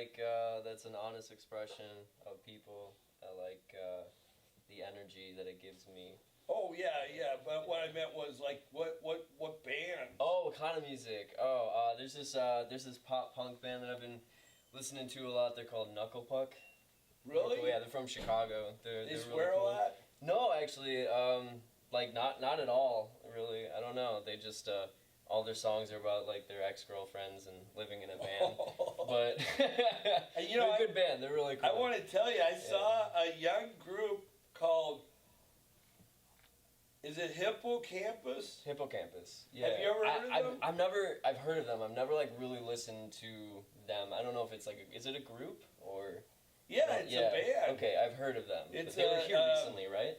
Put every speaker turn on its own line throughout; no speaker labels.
like that's an honest expression of people. I like the energy that it gives me.
Oh yeah. But what I meant was like, what band?
Oh, what kind of music? Oh, there's this pop punk band that I've been listening to a lot. They're called Knuckle Puck.
Really?
Yeah, they're from Chicago. They're
Is
really
where
cool.
a lot?
No, actually, like not at all. Really, I don't know. They just all their songs are about like their ex-girlfriends and living in a van. But
And, you know,
they're a good band. They're really cool.
I want to tell you, I saw a young group called. Is it Hippocampus?
Hippocampus. Yeah.
Have you ever heard of them?
I've heard of them. I've never like really listened to them. I don't know if it's like is it a group or
Yeah, it's a band.
Okay, I've heard of them.
It's
But they were here recently, right?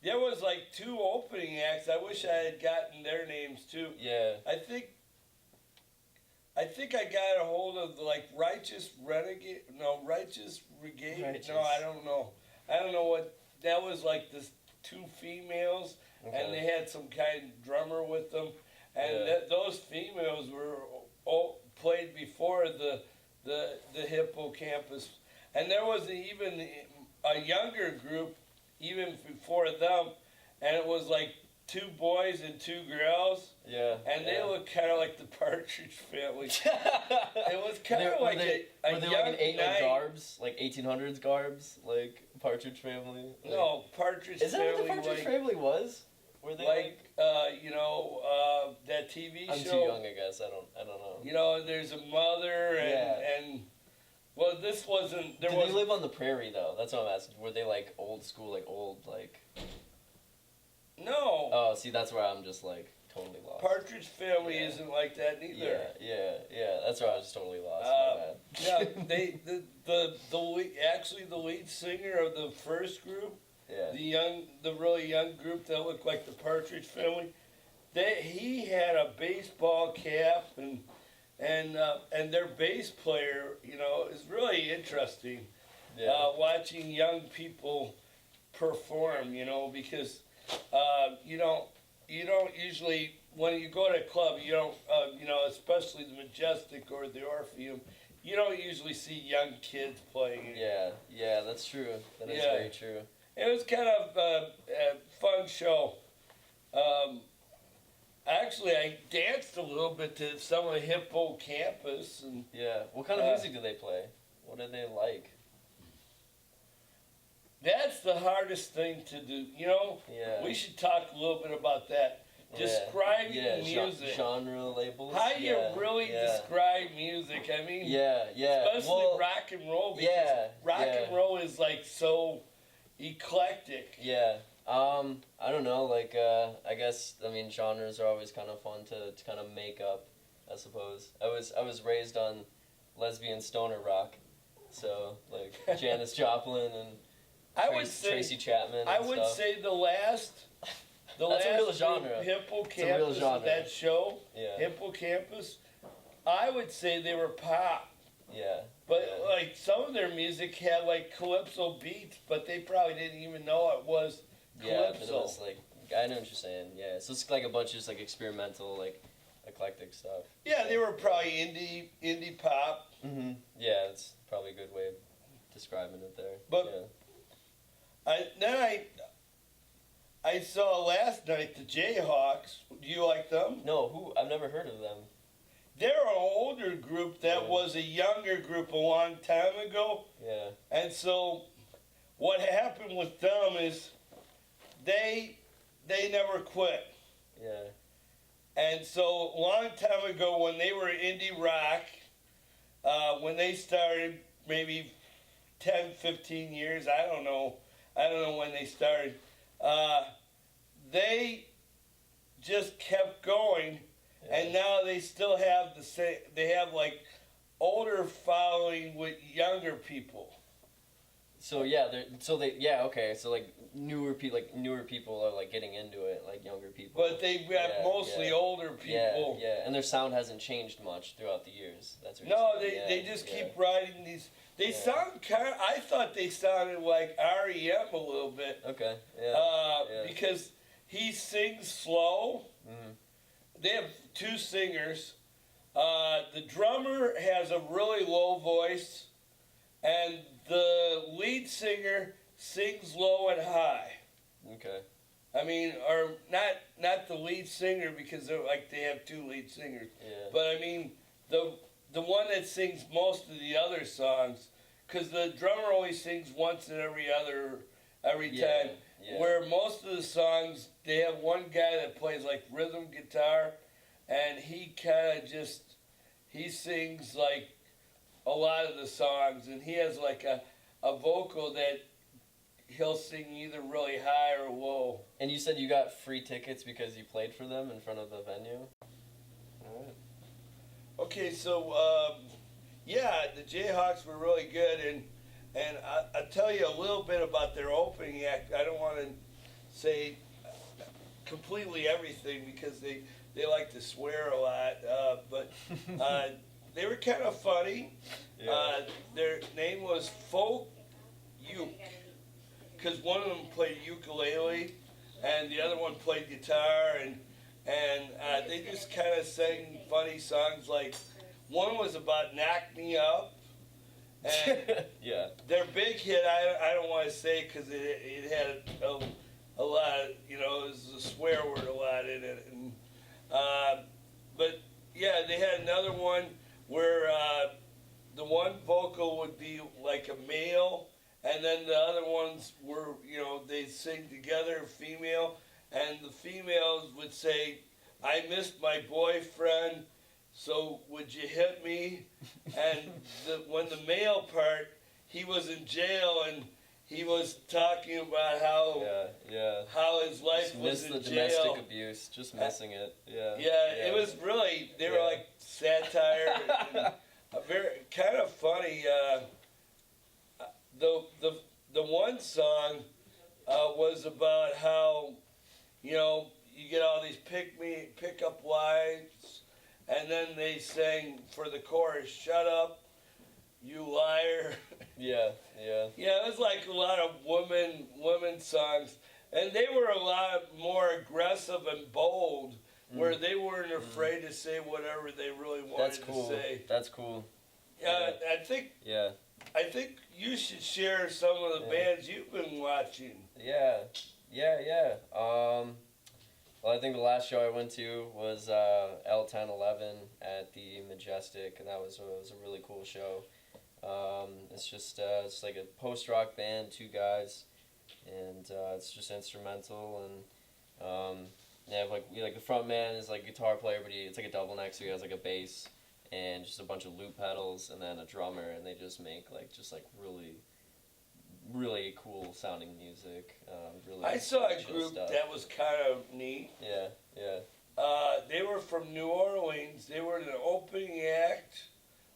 There was like 2 opening acts. I wish I had gotten their names too.
Yeah.
I think I got a hold of the like Righteous Renegade. No, Righteous Brigade.
Righteous.
No, I don't know. I don't know what that was like. This 2 females,
Okay.
and they had some kind of drummer with them, and
Yeah.
those females were played before the Hippocampus, and there was even a younger group even before them, and it was like 2 boys and 2 girls.
Yeah.
And they
yeah.
look kind of like the Partridge Family. It was kind of like a
were they
young
like an
night.
garbs, like 1800s garbs, like Partridge Family? Like,
No, Partridge
is that
Family.
what the Partridge
like,
Family was? Were they like?
That TV
I'm
show.
too young, I guess. I don't know.
You know, there's a mother
Yeah.
and well, this wasn't. There
Did
was
they live on the prairie though? That's what I'm asking. Were they like old school, like old, like?
no.
Oh, see, that's where I'm just like totally lost.
Partridge Family
Yeah.
isn't like that neither.
Yeah. That's where I was just totally lost.
Uh,
My bad.
Yeah, the lead singer of the first group,
Yeah.
the really young group that looked like the Partridge Family, he had a baseball cap and their bass player, is really interesting.
Yeah.
Watching young people perform, because you don't usually when you go to a club, you don't especially the Majestic or the Orpheum, you don't usually see young kids playing.
Yeah, that's true. That is
Yeah.
very true.
It was kind of a fun show. Actually, I danced a little bit to some of the Hippocampus, and
Yeah. What kind of music do they play? What do they like?
that's the hardest thing to do.
Yeah.
We should talk a little bit about that. Describing music.
Genre labels.
How do you
Yeah,
really
yeah.
describe music? I mean,
Yeah.
especially
Well,
rock and roll. Because
yeah,
rock
yeah.
and roll is like so eclectic.
Yeah. I don't know, like, I guess, genres are always kind of fun to kind of make up, I suppose. I was raised on lesbian stoner rock, so, like, Janis Joplin and
I would say
Tracy Chapman and
I would
stuff.
say the last
That's a real genre.
group, Hippocampus,
It's a real genre.
of that show,
Yeah.
Hippocampus, I would say they were pop.
Yeah.
But
yeah.
like some of their music had like calypso beats, but they probably didn't even know it was
Yeah, but
calypso.
it was, like, I know what you're saying, yeah. So it's, like, a bunch of just, like, experimental, like, eclectic stuff.
Yeah, they were probably indie pop.
Mm-hmm. Yeah, that's probably a good way of describing it there.
But-
yeah.
I saw last night the Jayhawks. Do you like them?
No, who? I've never heard of them.
They're an older group that
Yeah.
was a younger group a long time ago.
Yeah.
And so what happened with them is they never quit.
Yeah.
And so a long time ago when they were indie rock, when they started maybe 10, 15 years, I don't know when they started, they just kept going.
Yeah.
And now they still have the same. They have like older following with younger people.
So yeah, okay. So like newer people are like getting into it, like younger people.
But they've got mostly older people.
Yeah, and their sound hasn't changed much throughout the years. That's what
No,
you're saying.
they just keep writing these. They
Yeah.
sound kind. I thought they sounded like REM a little bit.
Okay. Yeah.
Because he sings slow.
Mhm.
They have 2 singers. The drummer has a really low voice. and the lead singer sings low and high.
Okay.
I mean, or not the lead singer because they're like they have two lead singers,
Yeah.
but I mean the one that sings most of the other songs, because the drummer always sings once in every
Yeah,
time.
yeah.
Where most of the songs they have one guy that plays like rhythm guitar, and he kind of just he sings like a lot of the songs, and he has like a vocal that he'll sing either really high or low.
And you said you got free tickets because you played for them in front of the venue? Alright.
Okay, so yeah, the Jayhawks were really good, and I'll tell you a little bit about their opening act. I don't want to say completely everything because they like to swear a lot, but they were kind of funny.
Yeah.
Their name was Folk Uke, because one of them played ukulele, and the other one played guitar, and they just kind of sang funny songs. Like one was about "Knock Me Up," and
Yeah.
their big hit I don't want to say because it had a lot of, you know, it was a swear word a lot in it, and but yeah, they had another one where the one vocal would be like a male, and then the other ones were, you know, they sing together, female, and the females would say, "I missed my boyfriend, so would you hit me?" And when the male part, he was in jail, and he was talking about how his life
Just
was
miss
in
the
jail.
domestic abuse. Just missing it. Yeah.
Yeah, it was really, they were
Yeah.
like satire and very kind of funny. The one song was about how, you know, you get all these pickup lines, and then they sang for the chorus, "Shut up, you liar."
Yeah. Yeah.
Yeah, it was like a lot of women songs, and they were a lot more aggressive and bold, where they weren't afraid to say whatever they really wanted
That's cool.
to say.
That's cool.
Yeah, I think
Yeah.
you should share some of the
Yeah.
bands you've been watching.
Yeah. Well, I think the last show I went to was L1011 at the Majestic, and that was a really cool show. It's like a post rock band, two guys, and it's just instrumental, and they have like the front man is like a guitar player, but it's like a double neck, so he has like a bass and just a bunch of loop pedals, and then a drummer, and they just make like really really cool sounding music. Really
I saw a
chill
group
stuff.
that was kind of neat.
Yeah.
They were from New Orleans. They were the opening act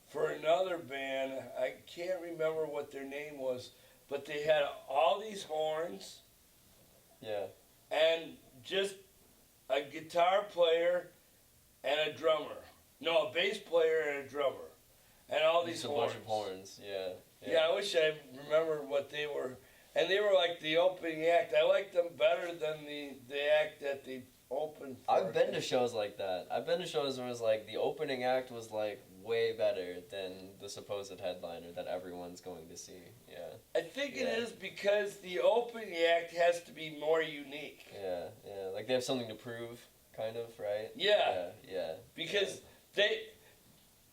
for another band. I can't remember what their name was, but they had all these horns
Yeah.
and just a guitar player and a drummer. No, a bass player and a drummer. And all these
Just a
horns.
bunch of horns. Yeah.
Yeah, I wish I remembered what they were. And they were like the opening act. I liked them better than the act that they opened for.
I've been to shows like that. I've been to shows where it was like the opening act was like way better than the supposed headliner that everyone's going to see. Yeah.
I think
Yeah.
it is because the opening act has to be more unique.
Yeah. Like they have something to prove, kind of, right?
Yeah.
Yeah.
Because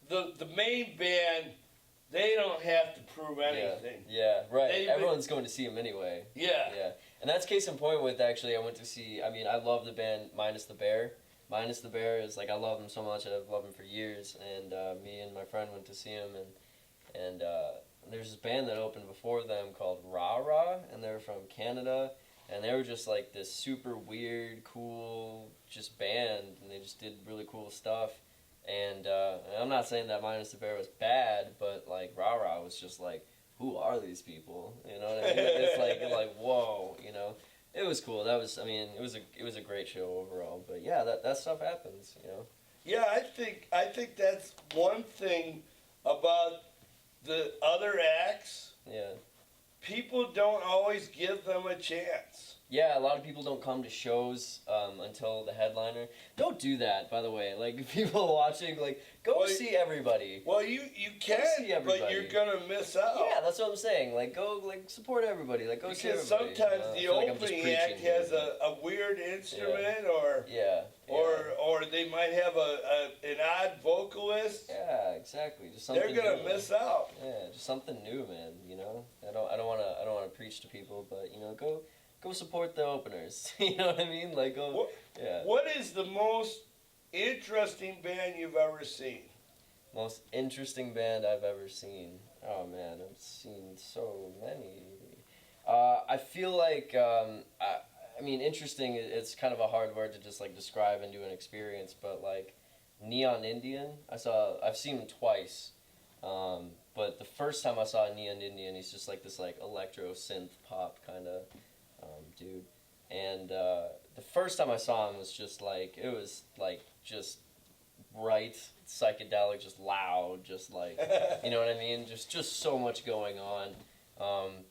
the main band, they don't have to prove anything.
Yeah, right.
They-
Everyone's going to see him anyway.
Yeah.
Yeah. And that's case in point with actually, I went to see, I mean, I love the band Minus the Bear. Minus the Bear is like, I love them so much, I've loved them for years. And me and my friend went to see him, and there's this band that opened before them called Rah Rah, and they were from Canada. And they were just like this super weird, cool, just band, and they just did really cool stuff. And I'm not saying that Minus the Bear was bad, but like Rah Rah was just like, who are these people? You know what I mean? It's like whoa, you know. It was cool. That was, I mean, it was a great show overall. But yeah, that stuff happens, you know.
Yeah, I think that's one thing about the other acts.
Yeah.
People don't always give them a chance.
Yeah, a lot of people don't come to shows until the headliner. Don't do that, by the way. Like people watching, like go
Well,
see everybody.
Well, you
Go
can,
see
but
everybody.
you're gonna miss out.
Yeah, that's what I'm saying. Like go, like support everybody. Like go see
Because
everybody.
sometimes
I
the
feel like I'm just
opening act
preaching here,
has
but-
a weird instrument, or
Yeah.
or they might have an odd vocalist.
Yeah, exactly. Just something.
They're gonna
new.
miss out.
Yeah, just something new, man. You know, I don't wanna preach to people, but you know, go support the openers. You know what I mean? Like go.
What,
Yeah.
what is the most interesting band you've ever seen?
Most interesting band I've ever seen. Oh man, I've seen so many. I feel like I mean, interesting. It's kind of a hard word to just like describe and do an experience, but like Neon Indian, I've seen him twice. But the first time I saw Neon Indian, he's just like this like electro synth pop kind of dude. And the first time I saw him was just like it was like just bright, psychedelic, just loud, just like you know what I mean? Just so much going on.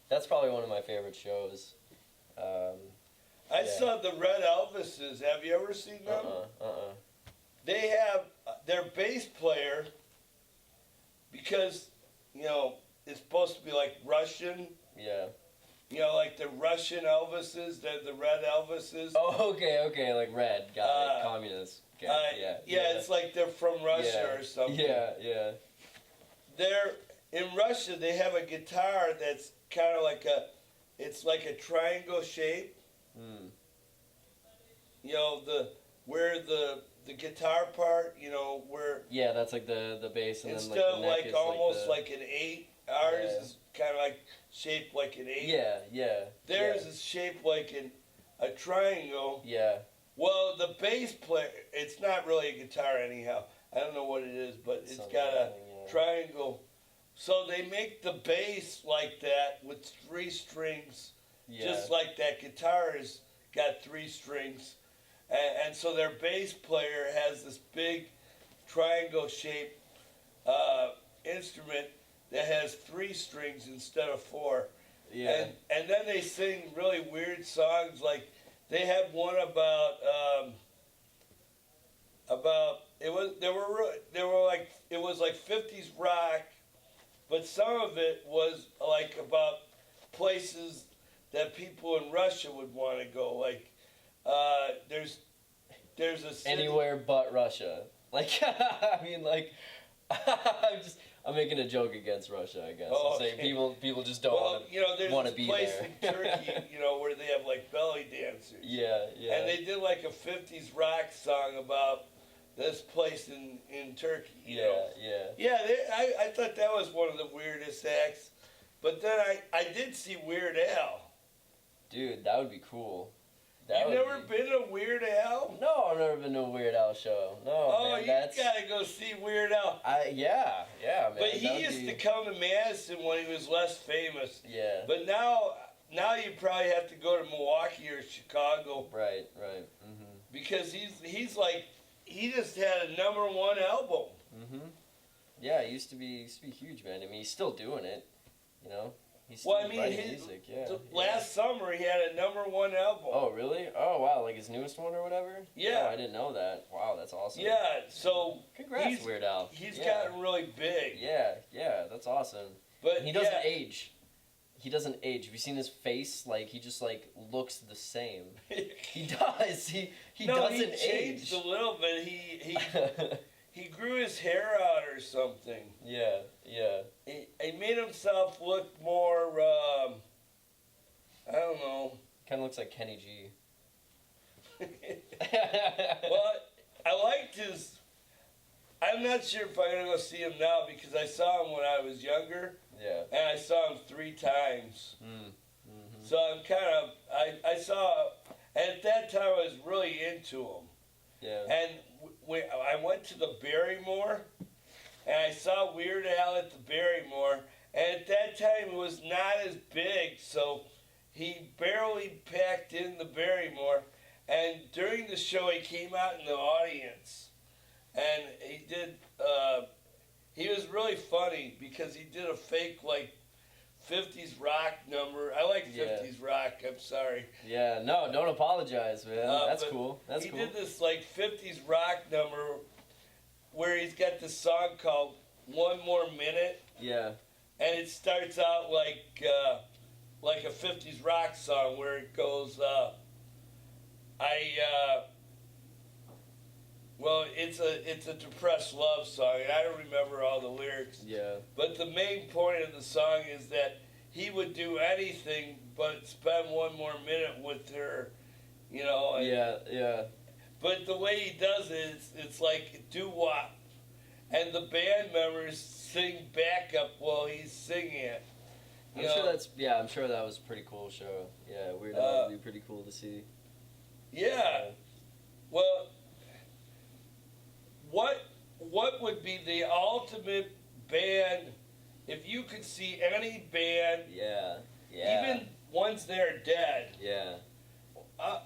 That's probably one of my favorite shows.
I
Yeah.
saw the Red Elvises. Have you ever seen them? They have their bass player, because you know it's supposed to be like Russian.
Yeah.
You know, like the Russian Elvises, the Red Elvises.
Oh, okay, like red, got it. Communist. Okay,
yeah, it's like they're from Russia
Yeah.
or something.
Yeah.
They're in Russia. They have a guitar that's kind of like it's like a triangle shape.
Mm.
You know, where the guitar part, you know, where
Yeah, that's like the bass and
instead
then like
of
the neck
like
is
almost
the,
like an 8, ours
Yeah.
is kind of like shaped like an 8.
Yeah.
Theirs is shaped like a triangle.
Yeah.
Well, the bass player, it's not really a guitar anyhow. I don't know what it is, but it's
Something,
got a
yeah.
triangle. So they make the bass like that with 3 strings,
Yeah.
just like that guitar has got 3 strings. And so their bass player has this big triangle shaped instrument that has 3 strings instead of 4.
Yeah.
And then they sing really weird songs. Like they had one about it was like 50s rock, but some of it was like about places that people in Russia would want to go. Like there's a city,
Anywhere but Russia. Like I mean like I'm making a joke against Russia, I guess.
Oh,
I'm saying
okay.
people just don't
Well,
want to.
you know, there's
wanna
this
be
place
there.
in Turkey, you know, where they have like belly dancers.
Yeah.
And they did like a 50s rock song about this place in Turkey. You know?
Yeah.
Yeah, I thought that was one of the weirdest acts. But then I did see Weird Al.
Dude, that would be cool. That
You've
would
never
be...
been to Weird Al?
No, I've never been to a Weird Al show. No,
Oh,
man,
you
that's...
gotta go see Weird Al.
Yeah, man.
But he
that would
used
be...
to come to Madison when he was less famous.
Yeah.
But now you probably have to go to Milwaukee or Chicago.
Right. Mm-hmm.
Because he's like, he just had a #1 album.
Mm-hmm. Yeah, he used to be huge, man. I mean, he's still doing it, you know? He's still
Well, I mean,
writing music, yeah.
Last summer he had a #1 album.
Oh, really? Oh, wow, like his newest one or whatever?
Yeah.
Oh, I didn't know that. Wow, that's awesome.
Yeah, so
Congrats, Weird Al.
he's
Yeah.
gotten really big.
Yeah, that's awesome.
But
And he doesn't age. He doesn't age. Have you seen his face? Like, he just, like, looks the same. He does. He
no,
doesn't
he changed
age.
a little bit. He grew his hair out or something.
Yeah.
He made himself look more, I don't know.
Kind of looks like Kenny G.
Well, I liked his. I'm not sure if I'm gonna go see him now because I saw him when I was younger,
Yeah.
and I saw him 3 times.
Mm-hmm.
So I'm kind of I saw, and at that time I was really into him.
Yeah.
And I went to the Barrymore, and I saw Weird Al at the Barrymore, and at that time it was not as big, so he barely packed in the Barrymore. And during the show, he came out in the audience, and he did. He was really funny because he did a fake like 50s rock number. I like
Yeah.
50s rock. I'm sorry.
Yeah, no, don't apologize, man. That's
but
cool. That's
he
cool.
did this like 50s rock number where he's got this song called "One More Minute,"
Yeah,
and it starts out like a 50s rock song where it goes, well, it's a depressed love song, and I don't remember all the lyrics.
yeah,
But the main point of the song is that he would do anything but spend one more minute with her, you know. And,
yeah.
But the way he does it, it's like doo-wop. And the band members sing backup while he's singing it.
I'm sure I'm sure that was a pretty cool show. Yeah, Weird Al would be pretty cool to see.
Yeah. Well, what would be the ultimate band if you could see any band,
Yeah.
even ones that are dead?
Yeah.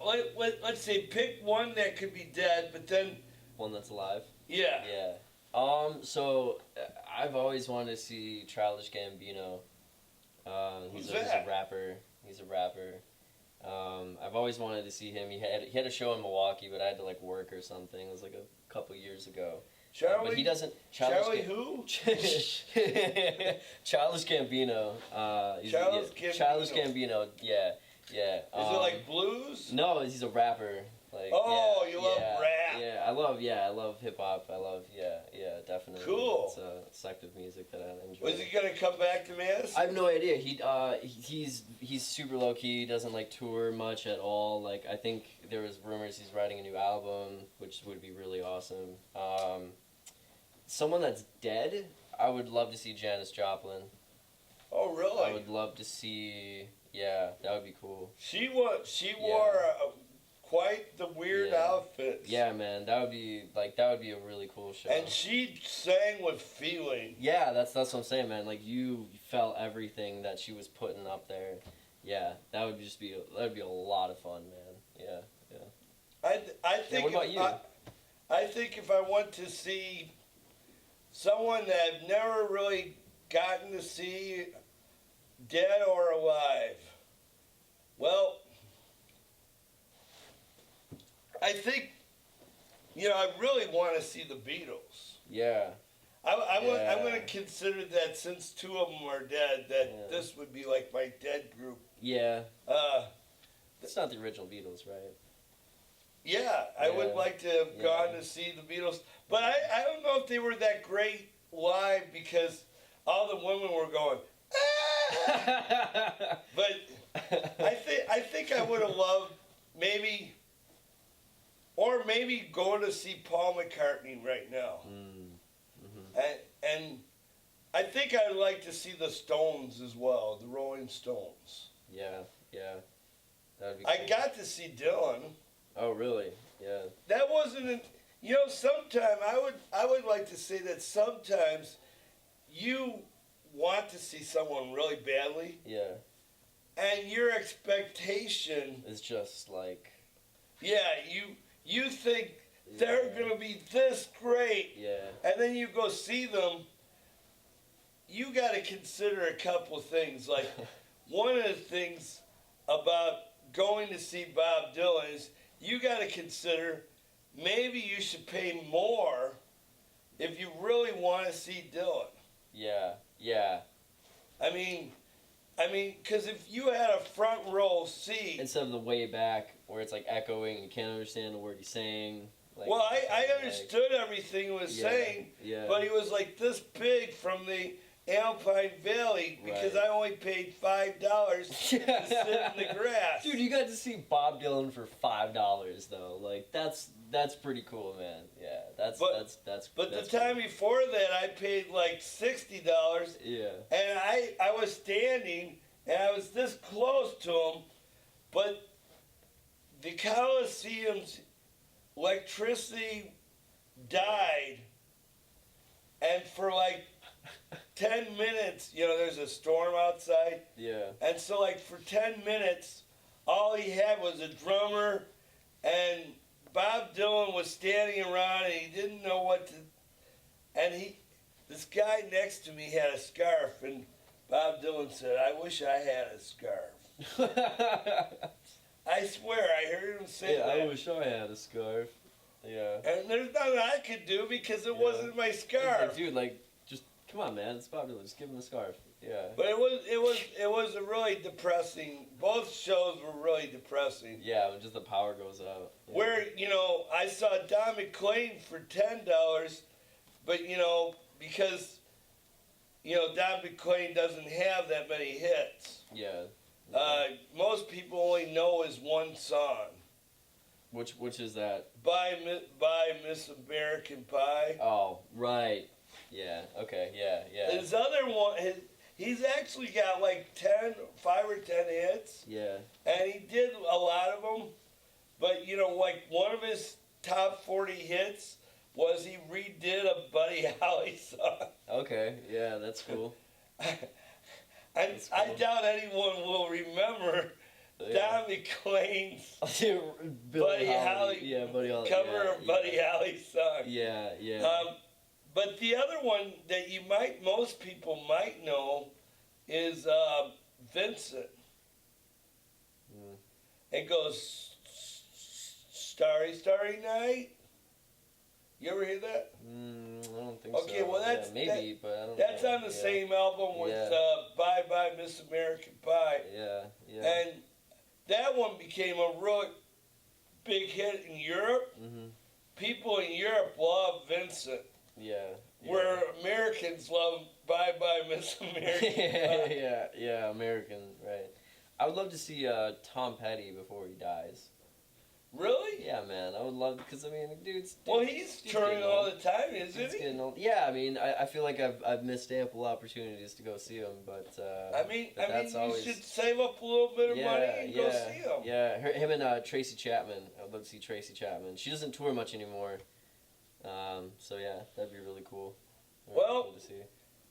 Let's say pick one that could be dead, but then
One that's alive.
yeah.
Yeah. So I've always wanted to see Childish Gambino. He's
Who's
a
that?
rapper. He's a rapper. I've always wanted to see him. He had a show in Milwaukee, but I had to like work or something. It was like a couple years ago.
Charlie.
But he doesn't.
Charlie who?
Childish Gambino. Childish Gambino. Yeah.
Is it like blues?
No, he's a rapper. Like,
Oh,
yeah,
you love
yeah,
rap.
Yeah, I love hip hop. I love, definitely.
Cool.
It's a sect of music that I enjoy.
Was he gonna come back to Madison?
I have no idea. He's super low key. He doesn't like tour much at all. Like I think there was rumors he's writing a new album, which would be really awesome. Someone that's dead, I would love to see Janis Joplin.
Oh, really?
I would love to see. Yeah, that would be cool.
She wore quite the weird
Yeah.
outfits.
Yeah, man, that would be a really cool show.
And she sang with feeling.
Yeah, that's what I'm saying, man. Like you felt everything that she was putting up there. Yeah, that would be a lot of fun, man. Yeah.
I think.
what about you?
I think if I want to see someone that I've never really gotten to see, dead or alive, well, I think, I really want to see the Beatles.
Yeah.
I'm
Yeah.
going to consider that since two of them are dead, that
Yeah.
this would be like my dead group.
Yeah.
Uh,
It's not the original Beatles, right?
yeah, I would
Yeah.
like to have gone to see the Beatles, but I don't know if they were that great live because all the women were going, ah! But I think I would have loved maybe going to see Paul McCartney right now. And I think I'd like to see the Stones as well, the Rolling Stones.
Yeah. That would be.
I
cool.
got to see Dylan.
Oh, really? Yeah.
That wasn't sometime I would like to say that sometimes you want to see someone really badly
Yeah.
and your expectation,
It's just like.
you think they're going to be this great,
Yeah.
and then you go see them. You got to consider a couple of things. Like one of the things about going to see Bob Dylan is you got to consider maybe you should pay more if you really want to see Dylan.
Yeah.
I mean, because if you had a front row seat.
Instead of the way back where it's like echoing, you can't understand the word he's saying. Like,
Well, I
like-
understood everything he was saying,
Yeah.
but he was like this big from the Alpine Valley because
Right.
I only paid $5 to sit in the grass.
Dude, you got to see Bob Dylan for $5 though. Like that's pretty cool, man. Yeah, that's.
But the
that's
time
cool.
before that, I paid like $60,
Yeah.
and I was standing and I was this close to him, but the Coliseum's electricity died, and for like 10 minutes, there's a storm outside,
Yeah.
and so like for 10 minutes, all he had was a drummer, and Bob Dylan was standing around, and he didn't know what to, and this guy next to me had a scarf, and Bob Dylan said, "I wish I had a scarf." I swear, I heard him say
yeah,
that.
I wish I had a scarf. Yeah.
And there's nothing I could do because it
Yeah.
wasn't my scarf.
Dude, like, just come on, man. It's popular. Just give him a scarf. Yeah.
But it was a really depressing. Both shows were really depressing.
Yeah, when just the power goes out. Yeah.
Where I saw Don McLean for $10, but because Don McLean doesn't have that many hits.
Yeah.
Most people only know his one song.
Which is that?
By Miss American Pie.
Oh, right. Yeah. Okay. Yeah.
His other one, he's actually got like 5 or 10 hits,
Yeah.
and he did a lot of them. But like one of his top 40 hits was he redid a Buddy Holly song.
Okay. Yeah, that's cool. That's
I
cool.
doubt anyone will remember
Yeah.
Don McLean's
Buddy
Holly
Yeah, Buddy Holly.
cover
yeah,
of Buddy Holly's song.
Yeah. Yeah.
But the other one that most people might know is Vincent.
Mm.
It goes, Starry, Starry Night. You ever hear that?
I don't think
Okay,
so.
well, that's-
yeah, maybe, but I don't
That's
know.
on the
Yeah.
same album with
Yeah.
Bye Bye Miss American Pie.
Yeah. Yeah.
And that one became a real big hit in Europe.
Mhm.
People in Europe love Vincent,
Yeah.
where Americans love Bye Bye Miss American
yeah,
Pie.
yeah, American, right. I would love to see Tom Petty before he dies.
Really?
Yeah, man, I would love, because I mean, dude's.
Well, he's touring
getting
all
old.
the time, isn't
He's
he?
getting old. Yeah, I mean, I feel like I've missed ample opportunities to go see him, but
I mean,
that's
you
always,
should save up a little bit of money and
yeah,
go see him.
Yeah, him and Tracy Chapman. I'd love to see Tracy Chapman. She doesn't tour much anymore, so yeah, that'd be really cool. Really
Well,
cool to see.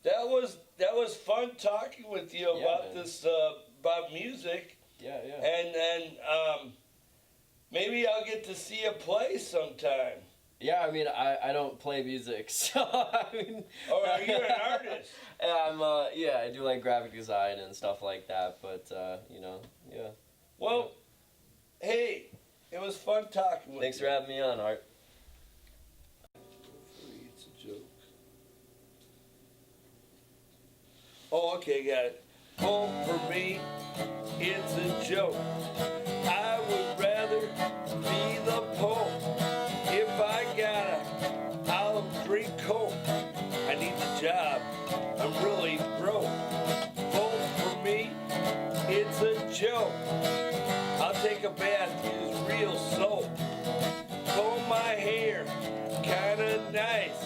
That was fun talking with you
Yeah,
about
man.
this about music,
Yeah.
and maybe I'll get to see a play sometime.
Yeah, I mean, I don't play music, so I mean.
Or are you an artist?
I'm yeah, I do like graphic design and stuff like that, but yeah.
Well, hey, it was fun talking with
Thanks
you.
for having me on, Art.
It's a joke. Oh, okay, got it. Home for me, it's a joke. I would rather be the Pope. If I gotta, I'll drink Coke. I need the job. I'm really broke. Home for me, it's a joke. I'll take a bath, use real soap. Comb my hair, kinda nice.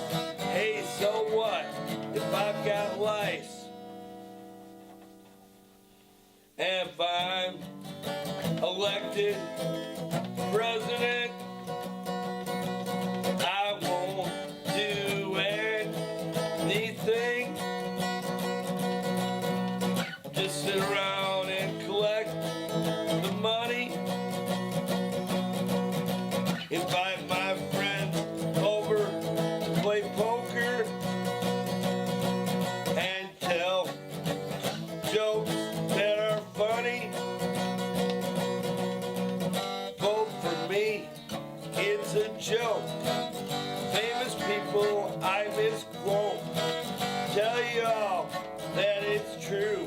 Hey, so what if I've got lice? And if I'm elected president, I won't do anything. Just sit around and collect the money. Invite my friends over to play poker and tell jokes that are funny. Vote for me, it's a joke. Famous people I misquote. Tell y'all that it's true.